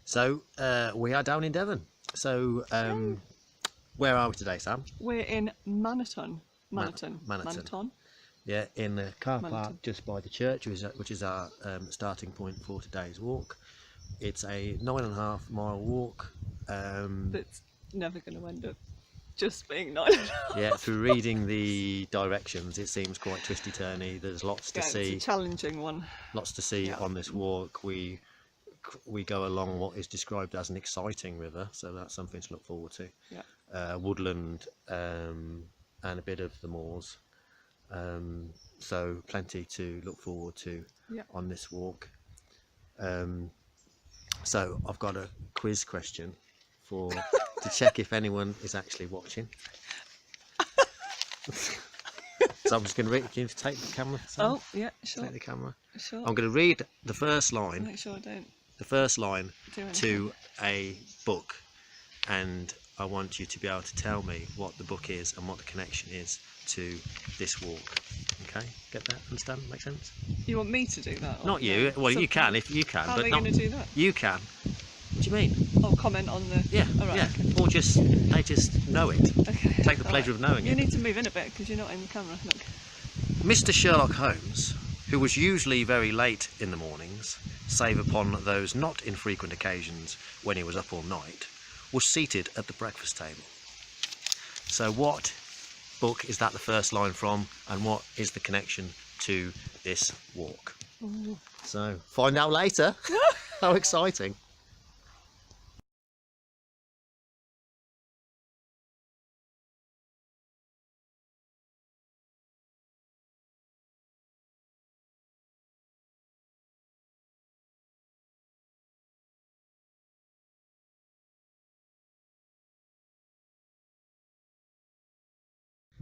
So we are down in Devon. So where are we today, Sam? We're in Manaton. Manaton. Manaton. Yeah, in the car park just by the church, which is our starting point for today's walk. It's a 9.5 mile walk. That's never going to end up just being 9.5. Yeah, through reading the directions, it seems quite twisty turny. There's lots to see. It's a challenging one. Lots to see on this walk. We go along what is described as an exciting river, so that's something to look forward to. Yeah. Woodland and a bit of the moors. So plenty to look forward to on this walk. So I've got a quiz question to check if anyone is actually watching. So I'm just going to read. Can you take the camera? Sam? Oh yeah, sure. Take the camera. Sure. I'm going to read the first line. Make sure I don't. The first line to a book, and I want you to be able to tell me what the book is and what the connection is to this walk. Okay, get that? Understand? Make sense? You want me to do that? Not you. Well, you can if you can, how but are they not. Going to do that? You can. What do you mean? Oh, comment on the. Yeah. All right, yeah. okay. Or they just know it. Okay. Take the pleasure of knowing it. You need to move in a bit because you're not in the camera. Look. Mr. Sherlock Holmes, who was usually very late in the mornings, save upon those not infrequent occasions when he was up all night, was seated at the breakfast table. So what book is that the first line from, and what is the connection to this walk? Ooh. So find out later. How exciting.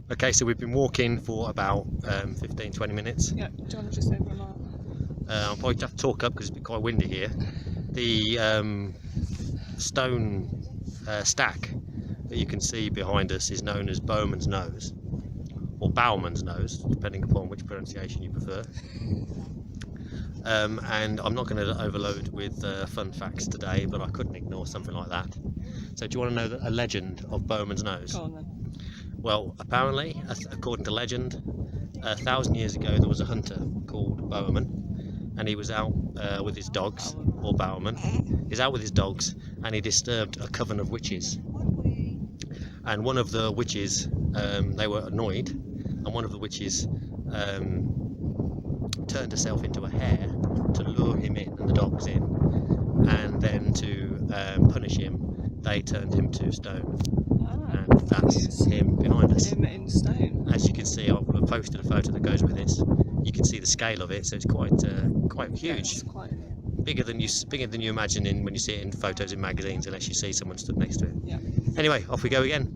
Okay, so we've been walking for about 15-20 minutes. Yeah, do you want to just over a mile? I'll probably have to talk up because it's been quite windy here. The stone stack that you can see behind us is known as Bowerman's Nose, or Bowerman's Nose, depending upon which pronunciation you prefer. And I'm not going to overload with fun facts today, but I couldn't ignore something like that. So do you want to know a legend of Bowerman's Nose? Go on then. Well, apparently, according to legend, 1,000 years ago there was a hunter called Bowerman, and he was out with his dogs, or Bowerman. He's out with his dogs, and he disturbed a coven of witches. And one of the witches, they were annoyed, and one of the witches turned herself into a hare to lure him in and the dogs in, and then to punish him, they turned him to stone. And that's him behind us. Him in stone. As you can see, I've posted a photo that goes with this. You can see the scale of it, so it's quite huge. Yeah, it's quite bigger than you imagine when you see it in photos in magazines, unless you see someone stood next to it. Yeah. Anyway, off we go again.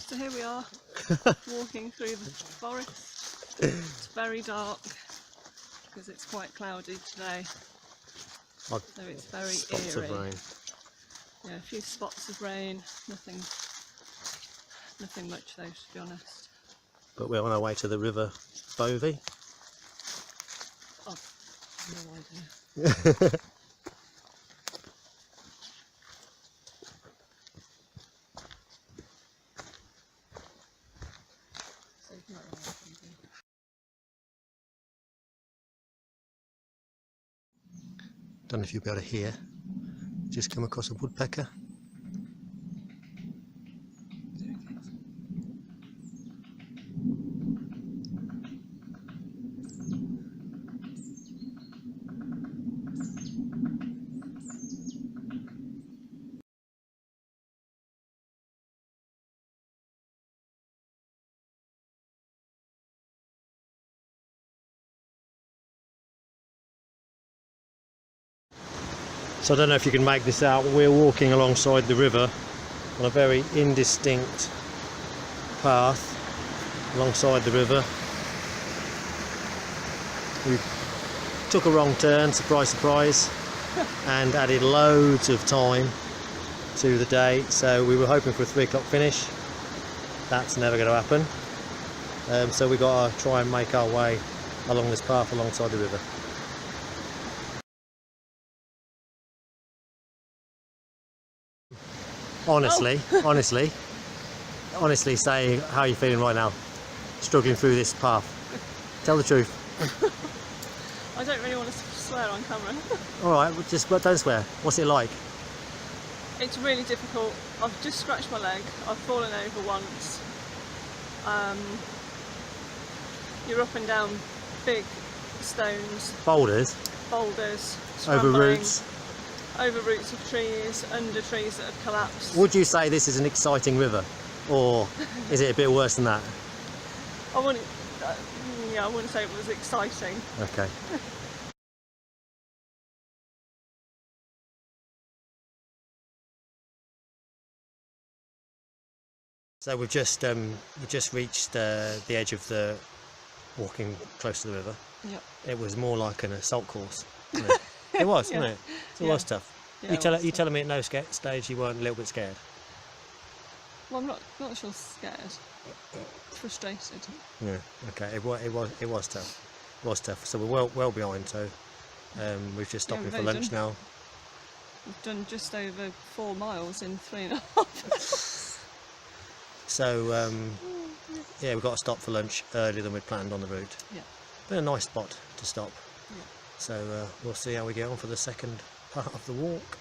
So here we are, walking through the forest. It's very dark because it's quite cloudy today, so it's very spots eerie. of rain. Yeah, a few spots of rain, nothing much though, to be honest. But we're on our way to the river Bovey. Oh, no idea. Don't know if you'll be able to hear. Just come across a woodpecker. So I don't know if you can make this out. We're walking alongside the river on a very indistinct path alongside the river. We took a wrong turn, surprise surprise, and added loads of time to the day, so we were hoping for a 3 o'clock finish. That's never going to happen, so we've got to try and make our way along this path alongside the river. Honestly, honestly, say how you're feeling right now, struggling through this path. Tell the truth. I don't really want to swear on camera. Alright, but don't swear. What's it like? It's really difficult. I've just scratched my leg. I've fallen over once. You're up and down big stones, Boulders, boulders, over scrambling, roots. over roots of trees, under trees that have collapsed. Would you say this is an exciting river, or is it a bit worse than that? I wouldn't. Yeah, I wouldn't say it was exciting. Okay. So we've just reached the edge of the walking close to the river. Yep. It was more like an assault course. Wasn't it? It was, Yeah. wasn't it? It was tough. Yeah, You telling me at no stage you weren't a little bit scared? Well, I'm not sure scared. Frustrated. Yeah. Okay. It was tough. It was tough. So we're well behind. So we've just stopped we've for only lunch now. We've done just over 4 miles in 3.5. So yeah, we've got to stop for lunch earlier than we'd planned on the route. Yeah. Been a nice spot to stop. Yeah. So we'll see how we get on for the second part of the walk.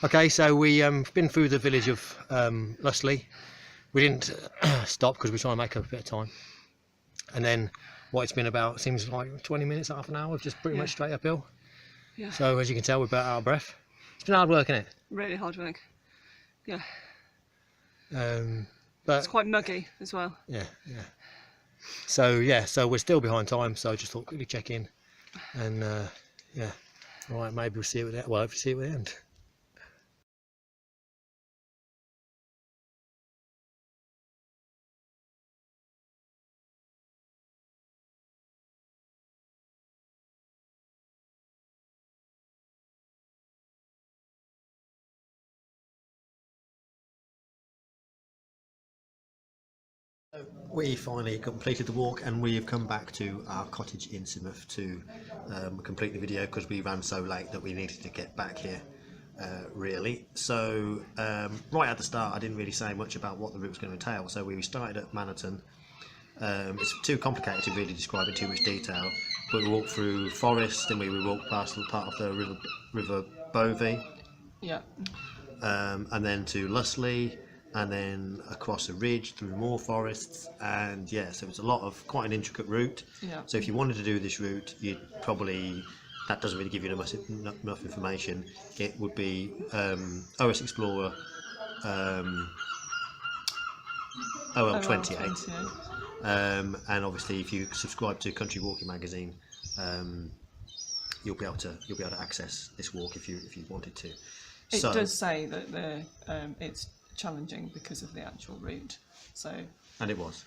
Okay, so we been through the village of Lustley. We didn't stop because we're trying to make up a bit of time. And then what it's been about seems like 20 minutes, half an hour, just pretty much straight uphill. Yeah. So as you can tell, we're about out of breath. It's been hard work, isn't it? Really hard work. Yeah. But It's quite muggy as well. yeah. So yeah, so we're still behind time. So I just thought quickly check in, and yeah, right, maybe we'll see it with it. Well, hopefully see it with the end. We finally completed the walk and we have come back to our cottage in Sidmouth to complete the video because we ran so late that we needed to get back here really. So right at the start I didn't really say much about what the route was going to entail, so we started at Manaton. It's too complicated to really describe in too much detail, but we walked through forest and we walked past the part of the river Bowerman, Yeah. and then to Lustley, and then across a ridge through more forests, and yeah, so it's quite an intricate route. Yeah. So if you wanted to do this route, you'd probably, that doesn't really give you enough information. It would be OS Explorer OL28, and obviously if you subscribe to Country Walking magazine, you'll be able to access this walk if you wanted to. It does say that it's challenging because of the actual route. So. And it was.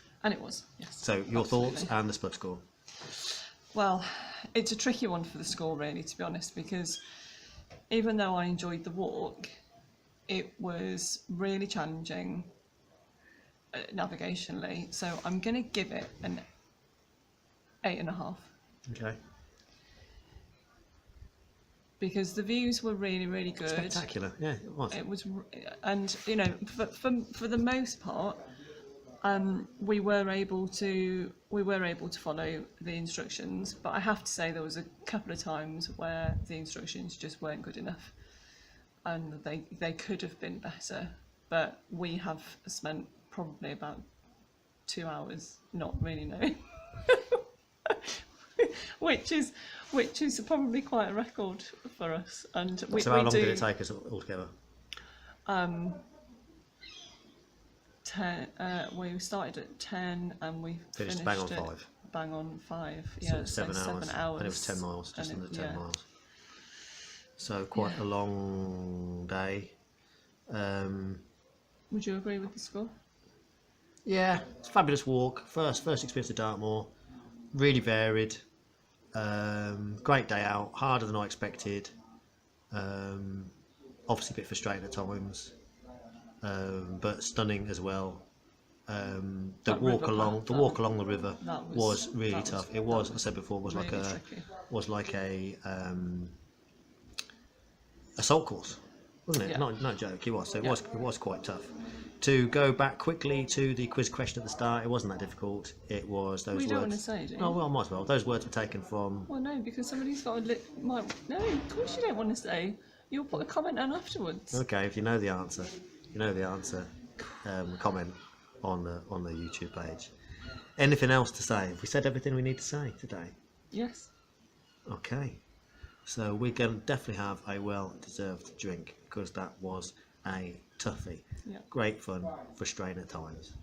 Yes. So your absolutely. thoughts and the split score. Well, it's a tricky one for the score really, to be honest, because even though I enjoyed the walk, it was really challenging navigationally. So I'm going to give it an 8.5. Okay. because the views were really, really good. Spectacular, yeah, it was. It was, and you know, for the most part, we were able to follow the instructions. But I have to say there was a couple of times where the instructions just weren't good enough, and they could have been better. But we have spent probably about 2 hours not really knowing, which is probably quite a record for us. And So how long did it take us altogether? We started at 10 and we finished bang on at 5. Bang on 5. So Yeah, it was 7 hours. 7 hours. And it was 10 miles, just And under 10 yeah. miles. So quite a long day. Would you agree with the score? Yeah, it's a fabulous walk. First experience of Dartmoor. Really varied. Great day out. Harder than I expected. Obviously a bit frustrating at times. But stunning as well. The walk along the river was really tough. It was, as I said before, was like a assault course, wasn't it? Yeah. Not a joke. It was. So it was quite tough. To go back quickly to the quiz question at the start, it wasn't that difficult. It was those words. You don't want to say, do you? Oh well, I might as well. Those words were taken from. Well, no, because somebody's got a no, of course you don't want to say. You'll put a comment on afterwards. Okay, if you know the answer, comment on the YouTube page. Anything else to say? Have we said everything we need to say today? Yes. Okay, so we're going to definitely have a well-deserved drink because that was a toughie. Yeah. Great fun, frustrating at times.